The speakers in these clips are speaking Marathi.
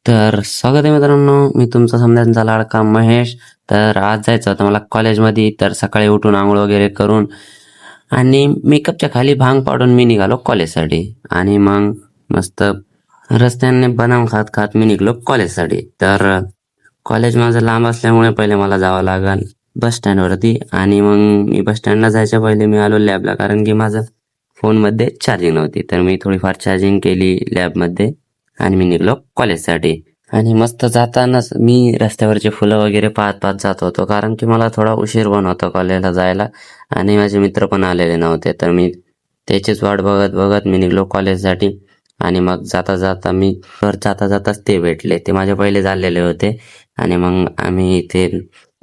तर स्वागत आहे मित्रांनो, मी तुमचा समजांचा लाडका महेश. तर आज जायचं होतं मला कॉलेजमध्ये. तर सकाळी उठून आंघोळ वगैरे करून आणि मेकअपच्या खाली भांग पाडून मी निघालो कॉलेजसाठी. आणि मग मस्त रस्त्याने बनाम खात खात मी निघालो कॉलेजसाठी. तर कॉलेज माझं लांब असल्यामुळे पहिले मला जावं लागेल बस स्टँडवरती. आणि मग मी बस स्टँडला जायच्या पहिले मी आलो लॅबला, कारण की माझं फोनमध्ये चार्जिंग नव्हती. तर मी थोडीफार चार्जिंग केली लॅबमध्ये आणि मी निघालो कॉलेजसाठी. आणि मस्त जातानाच मी रस्त्यावरचे फुलं वगैरे पाहत पाहत जात होतो, कारण की मला थोडा उशीर पण होता कॉलेजला जायला आणि माझे मित्र पण आलेले नव्हते. तर मी त्याचीच वाट बघत बघत मी निघालो कॉलेजसाठी. आणि मग जाता जाता मी घर जाता जाताच ते भेटले, ते माझे पहिले झालेले होते. आणि मग आम्ही इथे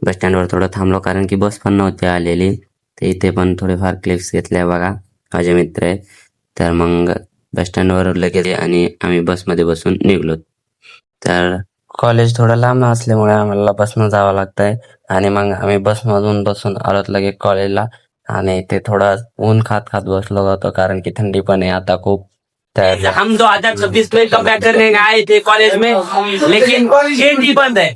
बस स्टँडवर थोडं थांबलो, कारण की बस पण नव्हती आलेली. तर इथे पण थोडेफार क्लिप्स घेतल्या बघा, माझे मित्र आहेत. तर मग बस स्टँडवर लगेच आणि आम्ही बसमध्ये बसून निघलो. तर कॉलेज थोडं लांब असल्यामुळे आम्हाला बसनं जावं लागतं आहे. आणि मग आम्ही बसमधून बसून आलो लगेच कॉलेजला. आणि ते थोडं ऊन खात खात बसलो होतो, कारण की थंडी पण आहे आता खूप. तर हम 2026 में कम बैक करने आए थे कॉलेज में, लेकिन गेट ही बंद है।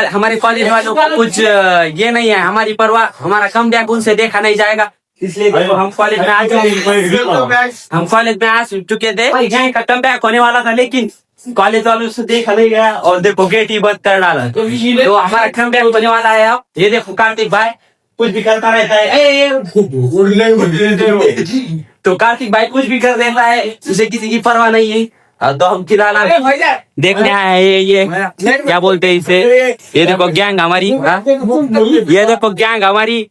हमारे कॉलेज वालों को कुछ ये नहीं है, हमारी परवाह, हमारा कम बैक उनसे देखा नहीं जाएगा। इसलिए देखो हम कॉलेज में आ चुके थे, कम बैक होने वाला था, लेकिन कॉलेज वालों से देखा नहीं गया और देखो गेट ही बंद कर डाला। तो हमारा कम बैक होने वाला है। अब ये देखो कार्तिक भाई कुछ भी करता रहता है। तो कार्तिक भाई कुछ भी कर देता है, उसे किसी की परवाह नहीं है। तो हम खिलाना देखने आए हैं। ये क्या बोलते हैं इसे, ये देखो गैंग हमारी, ये देखो गैंग हमारी,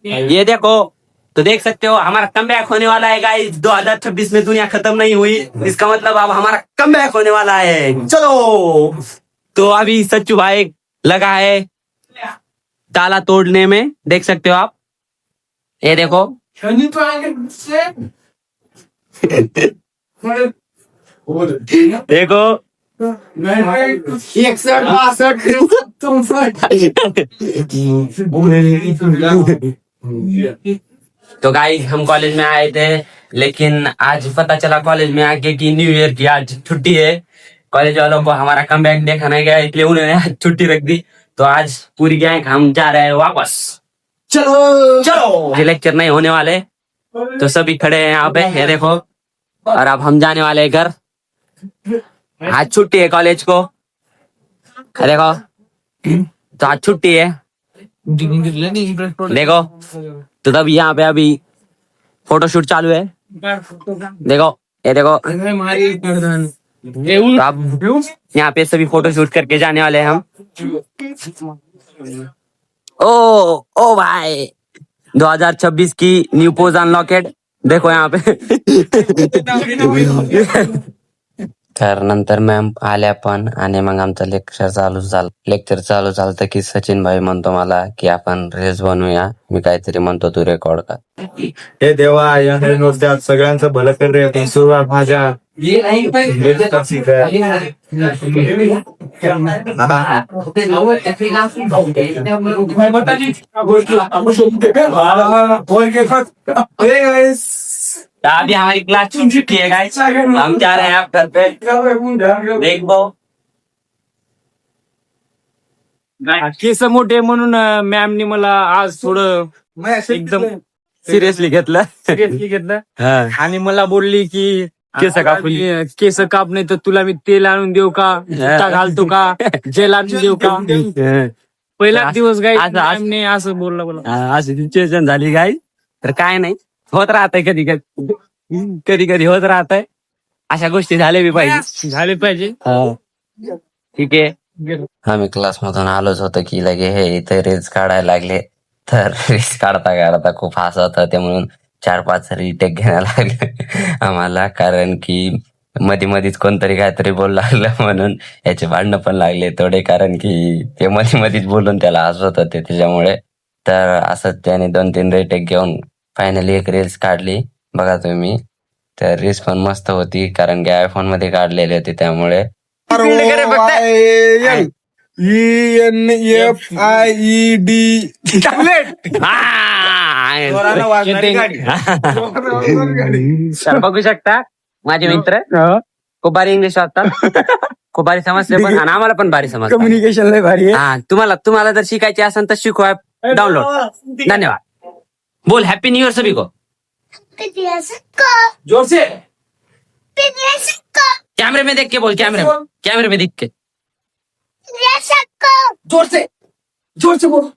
ये देखो। तो देख सकते हो हमारा कमबैक होने वाला है गाइस। 2026 में दुनिया खत्म नहीं हुई, इसका मतलब अब हमारा कमबैक होने वाला है। चलो, तो अभी सच्चू भाई लगा है ताला तोड़ने में, देख सकते हो आप, ये देखो। देखो तो गाइस हम कॉलेज में आए थे, लेकिन आज पता चला कॉलेज में आके कि न्यू ईयर की आज छुट्टी है। कॉलेज वालों को हमारा कमबैक देखा नहीं गया, इसलिए उन्होंने आज छुट्टी रख दी। तो आज पूरी गैंग हम जा रहे हैं वापस। चलो चलो, ये लेक्चर नहीं होने वाले, तो सभी खड़े हैं यहाँ पे, ये देखो। और अब हम जाने वाले हैं घर। आज छुट्टी है कॉलेज को, देखो। तो आज छुट्टी है, देखो। तो तब यहाँ पे अभी फोटोशूट चालू है, देखो, ये देखो। तो अब यहाँ पे सभी फोटोशूट करके जाने वाले हैं हम। ओ ओ भाई, 2026 की न्यू पोज अनलॉकेड, देखो यहाँ पे। तर नंतर मॅम आल्या पण. आणि मग आमचं लेक्चर चालू झालं की सचिन भाई म्हणतो मला की आपण रील्स बनवूया. मी काहीतरी म्हणतो, तू रेकॉर्ड कर. हे देवा, या नुसत्या सगळ्यांचं भलं कर रे. ती सुरुवात माझ्या अभी हमारी क्लास छुट्टी है गाइस, हम जा रहे हैं आप घर पे। देख बो, केस मोठे म्हणून मॅमनी मला आज थोडं एकदम सिरियसली घेतलं। सिरियसली घेतलं आणि मला बोलली की केस काप, नाही तर तुला मी तेल आणून देऊ का, जुत्ता घालतो का, जेल आणून देऊ का. पहिला दिवस गाई मॅमने असं बोललं मला. अशी सिच्युएशन झाली गाई. तर काय नाही, होत राहतंय कधी कधी होत राहतंय. अशा गोष्टी झाल्या बी पाहिजे, झाले पाहिजे. ठीक आहे. आम्ही क्लासमधून आलोच होतो की लगे हे इथे रील्स काढायला लागले. तर रील्स काढता काढता खूप हसत होते, म्हणून 4-5 रिटेक घ्यायला लागले आम्हाला, कारण की मध्ये मधीच कोणतरी काहीतरी बोलू लागलं म्हणून याचे भांडणं पण लागले थोडे, कारण की ते मध्ये मधीच बोलून त्याला हसवत होते त्याच्यामुळे. तर असंच त्याने 2-3 रिटेक घेऊन फायनली एक रील्स काढली बघा तुम्ही. तर रील्स पण मस्त होती, कारण की आयफोन मध्ये काढलेली होती त्यामुळे. ENFIED तर बघू शकता माझे मित्र खूप भारी इंग्लिश वाचतात. खूप भारी समजते पण आणि आम्हाला पण भारी समजतं. कम्युनिकेशन लय भारी आहे. हा तुम्हाला जर शिकायची असेल तर शिकू ऍप डाउनलोड. धन्यवाद. बोल हॅपी न्यू इयर सभी को. जोर से कैमरे में देख के बोल. कैमरे में देख के. जोर से बोल.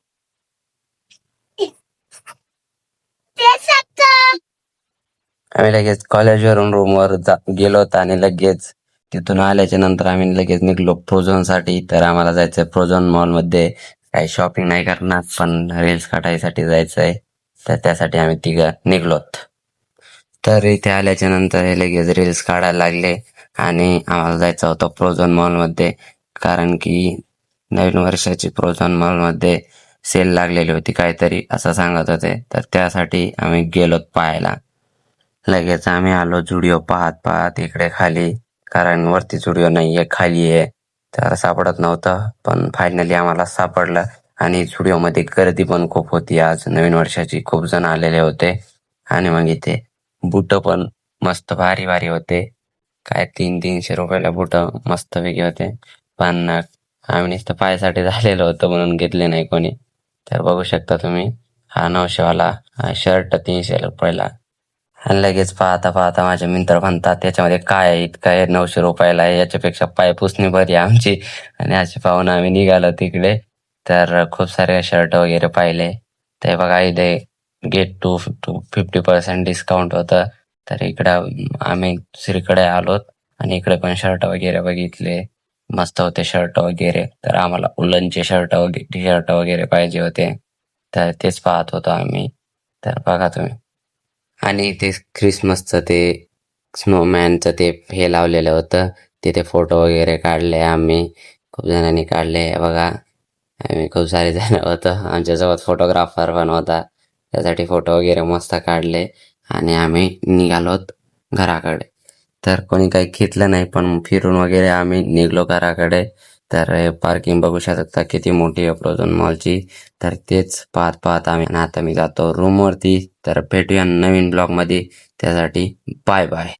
आम्ही लगेच कॉलेजवरून रूमवर गेलो होतो आणि लगेच तिथून आल्याच्या नंतर आम्ही लगेच निघलो फ्रोझन साठी. तर आम्हाला जायचंय फ्रोझन मॉल मध्ये. काही शॉपिंग नाही करणार पण रील्स काढायसाठी जायचंय. तर त्यासाठी आम्ही तिघं निघलोत. तर इथे आल्याच्या नंतर हे लगेच रील्स काढायला लागले आणि आम्हाला जायचं होतं फ्रोझन मॉल मध्ये, कारण की नवीन वर्षाची फ्रोझन मॉल मध्ये सेल लागलेली होती काहीतरी असं सांगत होते. तर त्यासाठी आम्ही गेलोत पाहायला. लगेच आम्ही आलो झुडिओ पाहत इकडे खाली, कारण वरती झुडिओ नाहीये खाली आहे. तर सापडत नव्हतं पण फायनली आम्हाला सापडलं. आणि झुडिओ मध्ये गर्दी पण खूप होती आज नवीन वर्षाची. खूप जण आलेले होते आणि मग इथे बुट पण मस्त भारी भारी होते. काय 300-300 रुपयाला बुट मस्त वेगळे होते. पण आम्ही नुसतं पायासाठी झालेलं होतं म्हणून घेतले नाही कोणी. तर बघू शकता तुम्ही हा 900 वाला शर्ट 300 रुपयाला. आणि लगेच पाहता माझे मित्र म्हणतात त्याच्यामध्ये काय आहे, इतकं आहे 900 रुपयाला आहे, याच्यापेक्षा पाय पुसणी बरी आहे आमची. आणि असे पाहून आम्ही निघालो तिकडे. तर खूप सारे शर्ट वगैरे पाहिले. ते बघा इथे गेट टू 50% डिस्काउंट होतं. तर इकडं आम्ही दुसरीकडे आलोत आणि इकडे पण शर्ट वगैरे बघितले. मस्त होते शर्ट वगैरे. तर आम्हाला उलनचे शर्ट वगैरे टी शर्ट वगैरे पाहिजे होते. तर तेच पाहत होतो आम्ही. तर बघा तुम्ही. आणि ते ख्रिसमसचं ते स्नोमॅनचं ते हे लावलेलं होतं. तिथे फोटो वगैरे काढले आम्ही. खूप जणांनी काढले बघा. आम्ही खूप सारे जण होतं. आमच्यासोबत फोटोग्राफर पण होता. त्यासाठी फोटो वगैरे मस्त काढले आणि आम्ही निघालोत घराकडे. तर कोणी काही घेतलं नाही पण फिरून वगैरे आम्ही निघलो घराकडे. तर पार्किंग बघू शकता किती मोठी आहे फ्रोझन मॉलची. तर तेच पाहत आम्ही आता मी जातो रूमवरती. तर भेटूया नवीन ब्लॉगमध्ये. त्यासाठी बाय बाय.